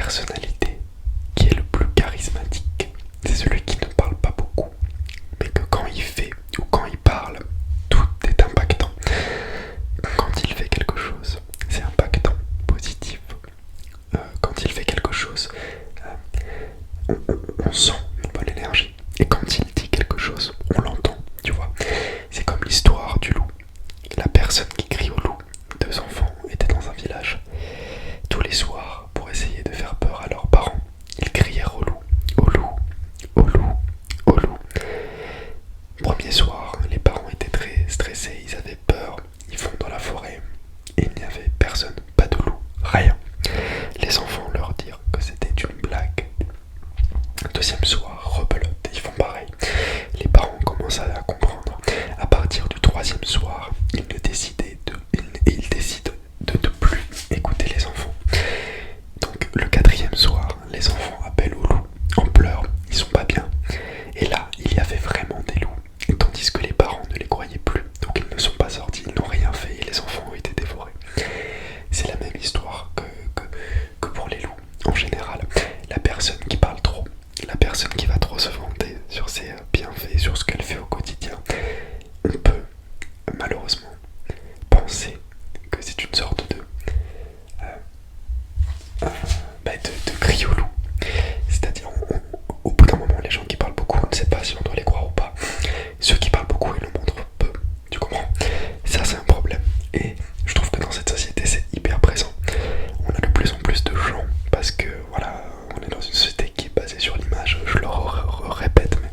personnalité qui est le plus charismatique, c'est celui qui ne parle pas beaucoup, mais que quand il fait ou quand il parle, tout est impactant. Quand il fait quelque chose, c'est impactant, positif. Quand il fait quelque chose, on sent une bonne énergie. Et quand il dit quelque chose, on l'entend, tu vois. C'est comme l'histoire du loup. La personne qui crie au loup, deux enfants étaient dans un village. Tous les soirs, pour essayer de faire peur à leurs parents, ils crièrent au loup, au loup, au loup, au loup. Premier soir, les parents étaient très stressés, ils avaient peur, ils vont dans la forêt et il n'y avait personne, pas de loup, rien. Les enfants leur dirent que c'était une blague. Deuxième soir, rebelote, ils font pareil. Les parents commencent à comprendre. À partir du troisième soir, ils décident de ne plus écouter les enfants. Donc le quatrième soir, les enfants appellent au loup en pleurs, ils sont pas bien. Et là, il y avait vraiment des loups, tandis que les parents ne les croyaient plus. Donc ils ne sont pas sortis, ils n'ont rien fait et les enfants ont été dévorés. C'est la même histoire que pour les loups. En général, la personne qui parle trop, la personne qui va trop se vanter sur ses bienfaits, sur ce qu'elle fait au quotidien, on peut malheureusement penser que c'est une sorte de cri au loup. C'est-à-dire, au bout d'un moment, les gens qui parlent beaucoup, on ne sait pas si on doit les croire ou pas. Ceux qui parlent beaucoup, ils le montrent peu. Tu comprends? Ça, c'est un problème. Et je trouve que dans cette société, c'est hyper présent. On a de plus en plus de gens, parce que voilà, on est dans une société qui est basée sur l'image, je le répète, mais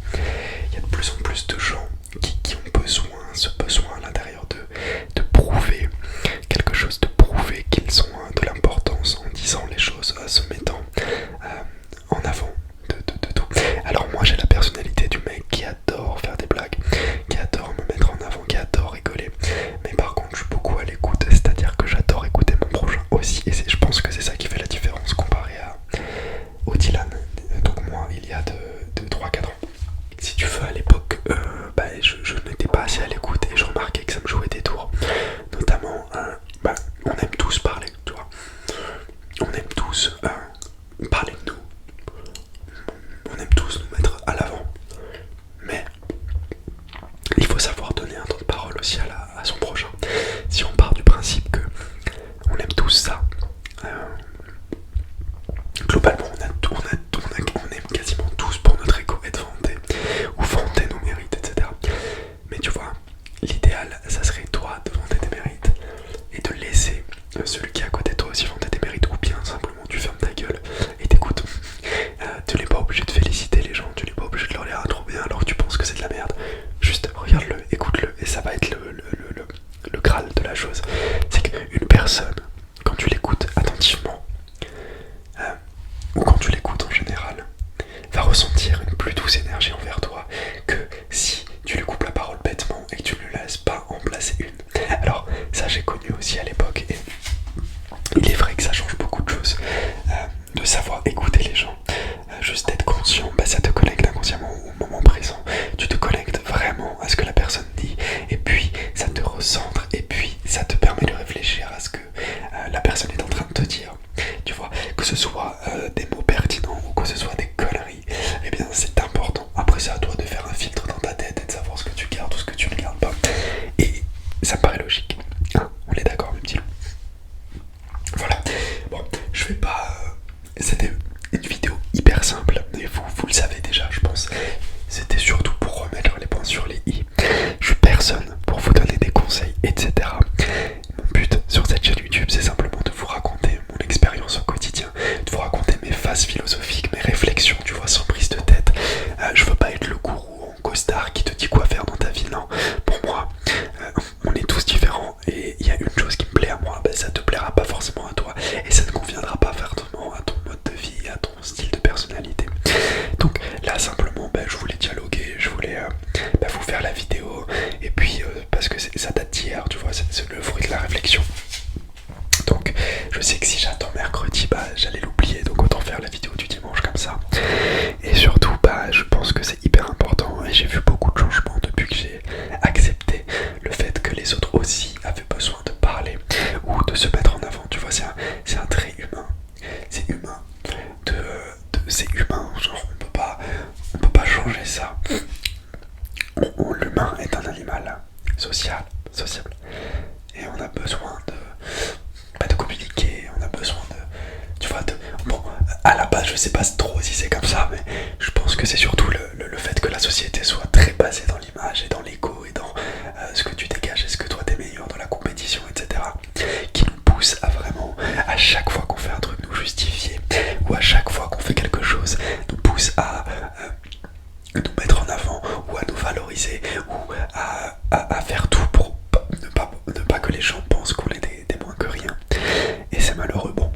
il y a de plus en plus de gens qui ont besoin, ce besoin à l'intérieur d'eux, de prouver quelque chose, de prouver qu'ils ont de l'importance en disant les choses, se mettant en avant de tout. Alors moi j'ai la personnalité du mec qui adore faire des blagues, qui adore me mettre en avant, qui adore rigoler, mais par contre je suis beaucoup à l'écoute, c'est-à-dire que j'adore écouter mon prochain aussi, et je pense que c'est ça qui fait la différence comparé au Dylan, donc moi il y a de 3-4 ans. Si tu veux, à l'époque, je n'étais pas assez à l'écoute et je remarquais que ça me jouait des tours. Notamment, on aime tous parler, tu vois. On aime tous parler de nous. On aime tous nous mettre à l'avant. Mais il faut savoir donner un temps de parole aussi à son prochain. Si on part du principe que on aime tous ça, globalement on aime quasiment tous pour notre ego être vanté ou vanter nos mérites, etc. Mais tu vois, l'idéal ça serait toi de vanter tes mérites et de laisser celui qui est à côté de toi aussi vanter tes mérites, ou bien simplement tu fermes ta gueule et t'écoutes. Tu n'es pas obligé de féliciter les gens, tu n'es pas obligé de leur dire ah trop bien alors que tu penses que c'est de la merde. Juste regarde-le, écoute-le et ça va être le graal de la chose. C'est qu'une personne, quand tu l'écoutes attentivement, ou quand tu l'écoutes en général, va ressentir une plus douce énergie envers toi que si tu lui coupes la parole bêtement et que tu ne lui laisses pas en placer une. Alors ça j'ai connu aussi à l'époque et il est vrai que ça change beaucoup de choses, de savoir écouter les gens, juste d'être conscient, ça te connecte inconsciemment au moment présent, tu te connectes vraiment à ce que la personne dit et puis ça te recentre et puis ça te permet de réfléchir à ce que la personne est en train de te dire. Tu vois, que ce soit des mots pertinents ou que ce soit des conneries, eh bien c'est important. Après c'est à toi de faire un filtre dans ta tête et de savoir ce que tu gardes ou ce que tu ne gardes pas. Et ça me paraît logique, hein, on est d'accord le petit loup. Voilà, bon, je vais pas... C'était une vidéo hyper simple, et vous le savez déjà je pense. C'était surtout pour remettre les points sur les i. Je suis personne pour vous donner des conseils, etc. Mon but sur cette chaîne YouTube, c'est simplement de vous raconter mon expérience au quotidien, de vous raconter mes phases philosophiques, mes réflexions, tu vois, sans prise de tête. Je veux pas être le gourou en costard qui te dit quoi faire dans ta vie, non. Pour moi, on est tous différents et il y a une chose qui me plaît à moi, ça te plaira pas forcément à toi et ça ne conviendra pas forcément à ton mode de vie, à ton style de personnalité. Donc là simplement je voulais dialoguer, je voulais vous faire la vidéo et puis parce que ça date d'hier, tu vois, c'est le fruit de la réflexion. Donc je sais que si j'attends mercredi, j'allais l'oublier, donc autant faire la vidéo du dimanche comme ça. Et surtout, je pense que c'est hyper important et j'ai vu beaucoup de changements depuis que j'ai accepté le fait que les autres aussi avaient besoin de parler ou de se mettre en avant. Tu vois, c'est un trait humain. C'est humain c'est humain, genre on peut pas changer ça. L'humain est un animal sociable. Et on a besoin de communiquer, on a besoin tu vois, bon, à la base, je sais pas trop si c'est comme ça, mais je pense que c'est surtout le fait que la société soit très basée dans l'image et dans l'ego et dans ce que tu dégages, est-ce que toi t'es meilleur dans la compétition, etc. qui nous pousse à vraiment, à chaque fois qu'on fait un truc, nous justifier, ou à chaque fois qu'on fait quelque chose, nous pousse à nous mettre en avant, ou à nous valoriser, ou à faire tout pour ne pas que les gens pensent qu'on est des moins que rien. Et c'est malheureux, bon.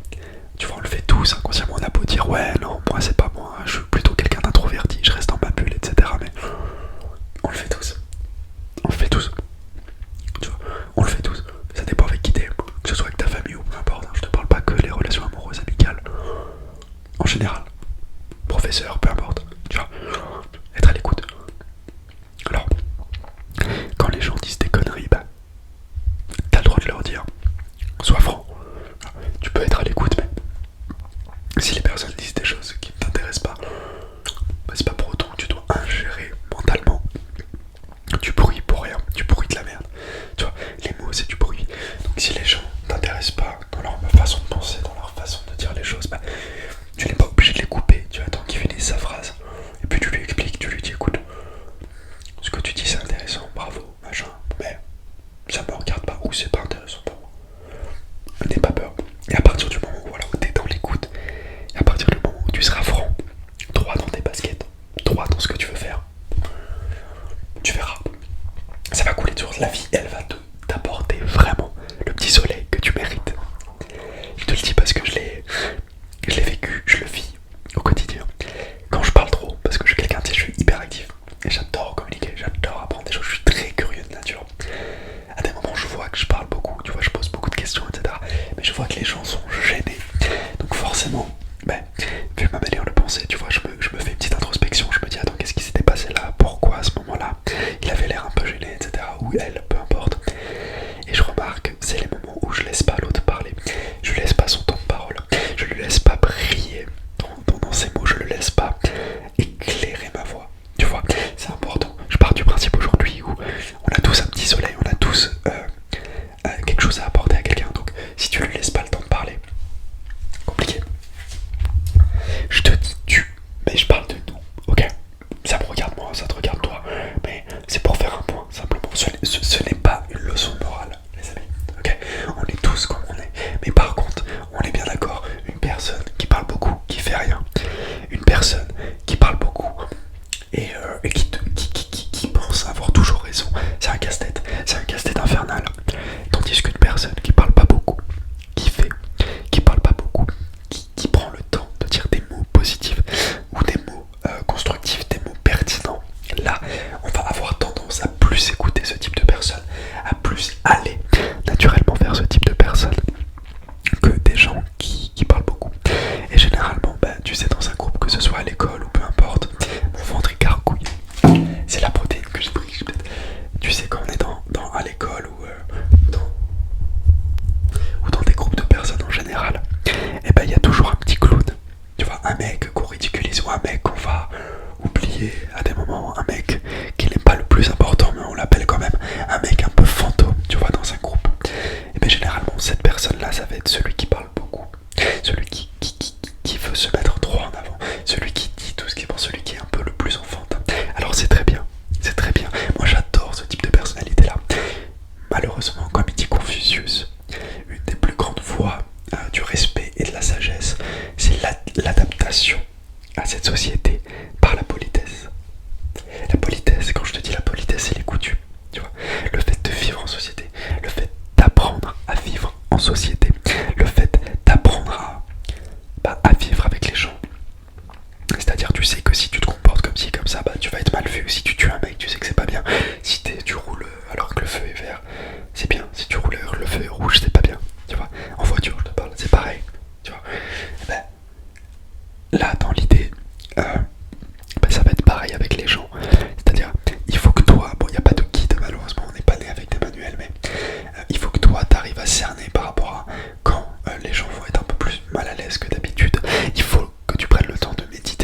Tu vois, on le fait tous, inconsciemment, on a beau dire ouais, non, moi c'est pas moi, je suis plutôt quelqu'un d'introverti, je reste dans ma bulle, etc. Mais on le fait tous. On le fait tous. Tu vois, on le fait tous. Ça dépend avec qui t'es, que ce soit avec ta famille ou peu importe. Je te parle pas que les relations amoureuses, amicales. En général. Professeur, peu importe. Tu vois, être à l'écoute. Alors, quand les gens disent des conneries, bah, t'as le droit de leur dire. Sois franc. Tu peux être à l'écoute, mais si les personnes disent des choses qui ne t'intéressent pas, bah c'est pas pour autant que tu dois ingérer mentalement du bruit pour rien, du bruit de la merde. Tu vois, les mots c'est du bruit. Donc si les gens t'intéressent pas dans leur façon de penser, dans leur façon de dire les choses, bah tu n'es pas obligé de les couper. Tu attends qu'il finisse sa phrase. Et puis tu lui expliques, tu lui dis écoute, ce que tu dis c'est intéressant, bravo, machin, mais ça me regarde pas ou c'est pas intéressant pour moi. N'aie pas peur. Et à partir du moment où, voilà, où t'es dans l'écoute, et à partir du moment où tu seras franc, droit dans tes baskets, droit dans ce que tu veux faire, tu verras. Ça va couler de source. La vie, elle va t'apporter vraiment le petit soleil que tu mérites. Je te le dis parce que je l'ai vécu, je le vis au quotidien. Quand je parle trop, parce que je suis quelqu'un, je suis hyper actif. Et j'adore communiquer, j'adore apprendre des choses, je suis très curieux de nature. À des moments, je vois que je parle beaucoup, tu vois, je pose beaucoup de questions, etc. Mais je vois que les gens sont gênés. Donc forcément, ben, vu ma manière de penser, tu vois, je me fais une petite introspection, je me dis, attends, qu'est-ce qui s'était passé là? Pourquoi à ce moment-là il avait l'air un peu gêné, etc. Ou elle, peu importe. Et je remarque, c'est les moments où je laisse pas l'autre parler. Je laisse pas son temps de parole. Je lui laisse pas briller dans ses mots, je le laisse pas éclairer ma voix. Tu vois, c'est important. Je pars du principe aujourd'hui où on a tous un petit soleil, on a tous quelque chose à apporter à quelqu'un. Donc si tu lui laisses pas le temps de parler, compliqué. Je te dis tu, mais je parle de nous, ok? Ça me regarde moi, ça te regarde toi, mais c'est pour faire un point, simplement. Ce n'est pas une leçon morale, les amis, ok? On est tous comme on est, mais par contre, on est bien d'accord, une personne qui parle beaucoup, qui fait rien, une personne qui parle beaucoup et qui pense avoir toujours raison, c'est un casse-tête infernal. Tandis qu'une personne qui parle pas beaucoup, qui parle pas beaucoup, qui prend le temps de dire des mots positifs ou des mots constructifs, des mots pertinents, là on va avoir tendance à plus écouter ce type de personne, à plus aller naturellement vers ce type de personne que des gens qui parlent beaucoup. Et généralement, tu sais, dans un groupe, que ce soit à l'école ou peu importe, mon ventre est gargouille. C'est la protéine que j'ai pris. Tu sais, quand on est à l'école ou dans des groupes de personnes en général, et il y a toujours un petit clown. Tu vois, un mec qu'on ridiculise ou un mec qu'on va oublier à des moments, un mec qui n'est pas le plus important, mais on l'appelle quand même un mec un peu fantôme, tu vois, dans un groupe. Et bien généralement, cette personne-là, ça va être celui qui parle beaucoup, celui qui veut se mettre trop en avant, celui qui dit tout ce qu'il pense, celui qui est un peu le plus enfantin. Alors c'est très bien, c'est très bien. Moi j'adore ce type de personnalité-là. Malheureusement, comme il dit Confucius, une des plus grandes voies du respect et de la sagesse, c'est l'adaptation à cette société par la politesse. La politesse, quand je te dis la politesse, c'est les coutumes. Tu vois, le fait de vivre en société, le fait d'apprendre à vivre en société, le fait d'apprendre à vivre avec les gens. C'est-à-dire, tu sais que si tu te comportes comme ci, comme ça, tu vas être mal vu. Si tu tues un mec, tu sais que c'est pas bien. Si tu roules alors que le feu est vert, c'est bien. Si tu roules alors que le feu est rouge, c'est pas bien. Tu vois, en voiture, je te parle, c'est pareil. Tu vois, là, dans l'idée, ça va être pareil avec les gens. C'est-à-dire, il faut que toi, bon, il n'y a pas de guide, malheureusement, on n'est pas né avec des manuels, mais il faut que toi, tu arrives à cerner par rapport à quand les gens vont être un peu plus mal à l'aise que d'habitude. Il faut que tu prennes le temps de méditer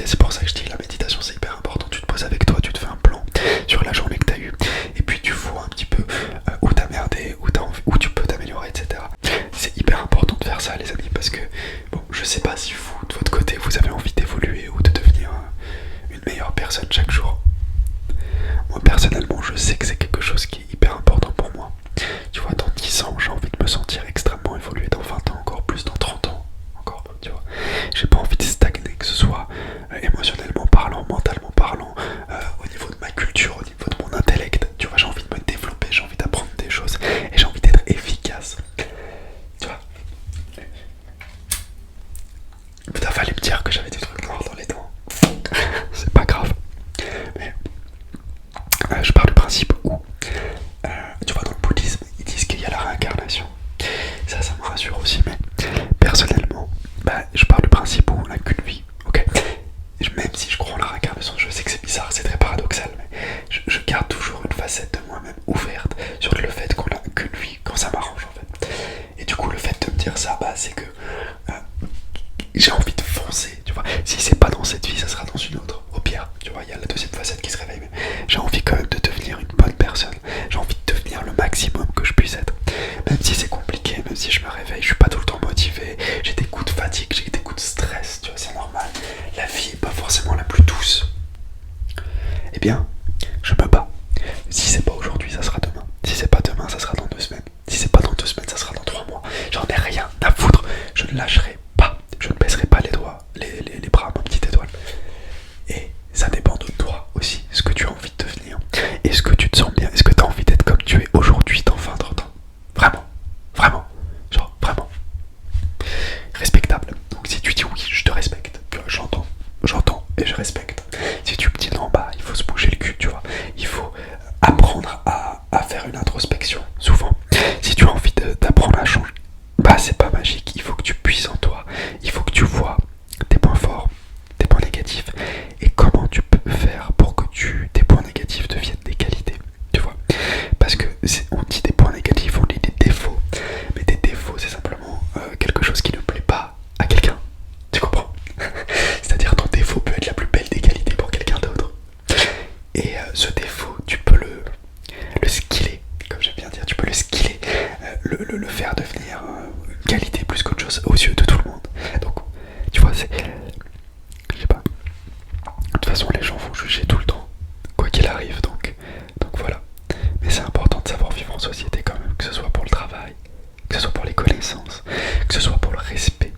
même si je crois en la réincarnation, je sais que c'est bizarre, c'est très paradoxal, mais je garde toujours une facette de moi-même ouverte sur le fait qu'on a qu'une vie quand ça m'arrange en fait. Et du coup, le fait de me dire ça, bah, c'est que j'ai envie de foncer, tu vois. Si c'est pas dans cette vie, ça sera dans une autre. Au pire, tu vois, il y a la deuxième facette qui se réveille, mais j'ai envie quand même de devenir une bonne personne. J'ai envie de devenir le maximum que je puisse être. Même si c'est compliqué, même si je me réveille, je suis pas tout le temps motivé, j'ai des coups de fatigue, j'ai des coups de stress, tu vois, c'est normal. La vie est pas forcément la plus douce. Eh bien, je me bats. Si c'est pas aujourd'hui, ça sera demain. Si c'est pas demain, ça sera dans 2 semaines. Si c'est pas dans 2 semaines, ça sera dans 3 mois. J'en ai rien à foutre. Je ne lâcherai pas. Je ne baisserai pas les doigts, les bras, ma petite étoile. Et ça dépend de toi aussi, ce que tu as envie de devenir. Est-ce que tu te sens bien? Est-ce que tu as envie d'être comme tu es aujourd'hui dans 20-30 ans? Vraiment, vraiment, genre vraiment. Respectable. Donc si tu dis oui, je te respecte. J'entends et je respecte. Si tu me dis non, bah il faut se bouger le cul, tu vois. Il faut apprendre à faire une introspection, souvent. Si tu as envie d'apprendre à changer, bah c'est pas magique, il faut que tu puisses en toi. Il faut que tu vois tes points forts, tes points négatifs, et comment tu peux faire pour que tes points négatifs deviennent des qualités, tu vois. Parce que on dit des points négatifs, on dit des défauts, mais des défauts c'est simplement quelque chose qui ne plaît pas à quelqu'un, tu comprends? C'est-à-dire ton défaut peut être la plus belle des qualités pour quelqu'un d'autre. Et ce défaut, tu peux le skiller, comme j'aime bien dire, tu peux le skiller, le faire devenir une qualité plus qu'autre chose aux yeux de tout le monde. Donc, tu vois, c'est... Je sais pas. De toute façon, les gens vont juger tout le temps, quoi qu'il arrive, donc voilà. Mais c'est important de savoir vivre en société quand même, que ce soit pour le travail, que ce soit pour les connaissances, que ce soit pour le respect,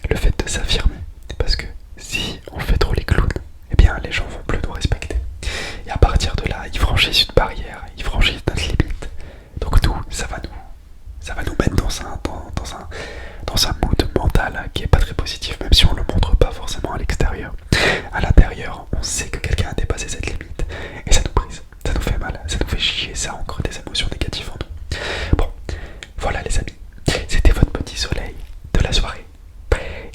le fait de s'affirmer. Parce que si on fait trop les clowns, eh bien les gens vont plus nous respecter. Et à partir de là, ils franchissent une barrière, ils franchissent notre limite. Donc nous, ça va nous mettre dans un mood mental qui est pas très positif, même si on le montre pas forcément à l'extérieur. À l'intérieur, on sait que quelqu'un a dépassé cette limite, et ça nous brise, ça nous fait mal, ça nous fait chier, ça ancre des émotions négatives en nous. Bon, voilà les amis, c'était votre petit soleil de la soirée.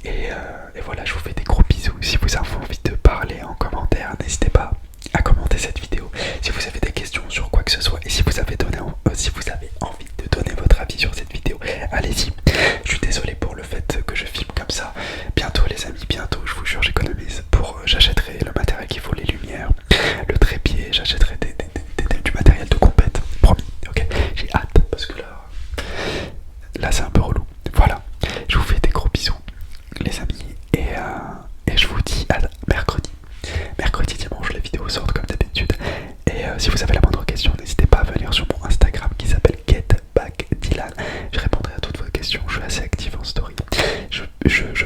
Et voilà, je vous fais des gros bisous. Si vous avez envie de parler en commentaire, n'hésitez pas à commenter cette vidéo. Si vous avez des questions sur quoi que ce soit, et si vous avez envie de donner votre avis sur cette vidéo, allez-y. Je suis désolé pour le fait que je filme comme ça. Bientôt les amis, bientôt, je vous jure, j'économise. J'achèterai le matériel qu'il faut, les lumières, le trépied, j'achèterai du matériel de compète. Promis, ok. J'ai hâte parce que là c'est un peu relou. Voilà, je vous fais des gros bisous les amis, et je vous dis à mercredi. Mercredi, dimanche, les vidéos sortent comme d'habitude. Et si vous avez la moindre question, n'hésitez pas à venir sur mon Instagram qui s'appelle GetBackDylan. Je répondrai à toutes vos questions, je suis assez actif en story. Je